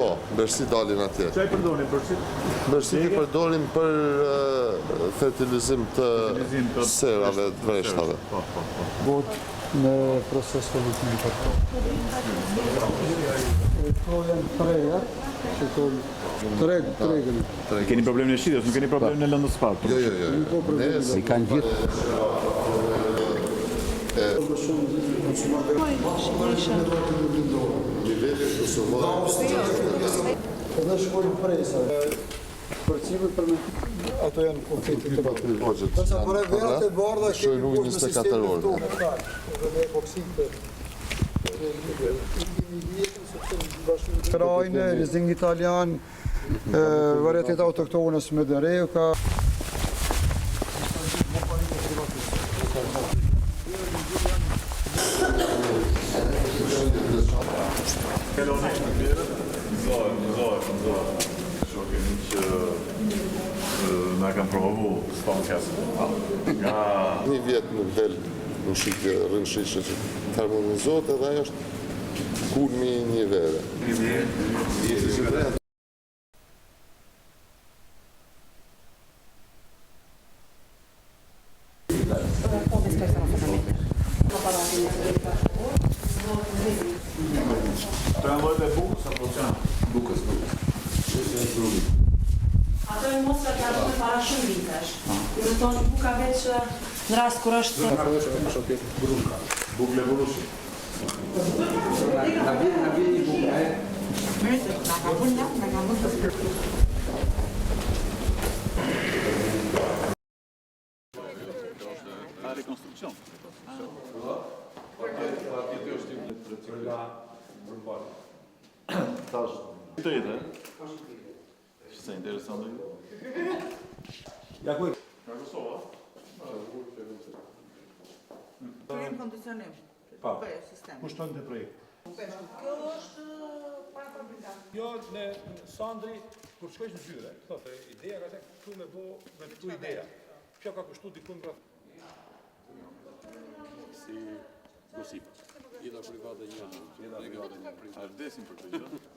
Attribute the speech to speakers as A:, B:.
A: Po, bërësi dalin atje.
B: Çfarë përdorin bërësit?
A: Bërësit i përdorin për fertilizim të serave, të vreshtave.
C: Bot në proces politike. Këto janë treja, që tregën.
B: Keni problem në shitjes, nuk keni problem në lëndës parë.
A: Jo.
C: I kanë gjithë.
A: Nivelli Kosovar.
C: Edhe shkojnë presa. Përcimit për me ato janë konkrete të bërë. Përsa për e verat e bardha kemi push në sistemi të tonë. Edhe me epoksitë. Krajnë, rizing italian, varietet autoktonës me dëreu ka.
B: Na kam provu stonkas.
A: Një vjet në vel në shitje rrën shishe që harmonizohet edhe ajo është kulmi i një vere.
B: To janë llojet e bukës apo çfarë?
A: Bukës.
D: Ato e mos ka qenë para shumë vitesh. Do të thonë buka veç në rast kur është
B: Bukë leburushi. Rekonstruksion. Të jetë, Që se interesant dhe
C: Ja kuj.
B: Nga Kosova?
E: Kërëm kondicionim, për sistem.
C: Kushton të projekt.
E: Kjo është para fabrikat.
F: Jo, në Sandri, kur shkojsh në zyre, thotë, ideja ka qenë këtu me bo, me këtu ideja. Kjo ka kushtu dikun për...
G: Si gosip. Ida private një.
B: A vdesin për të gjë?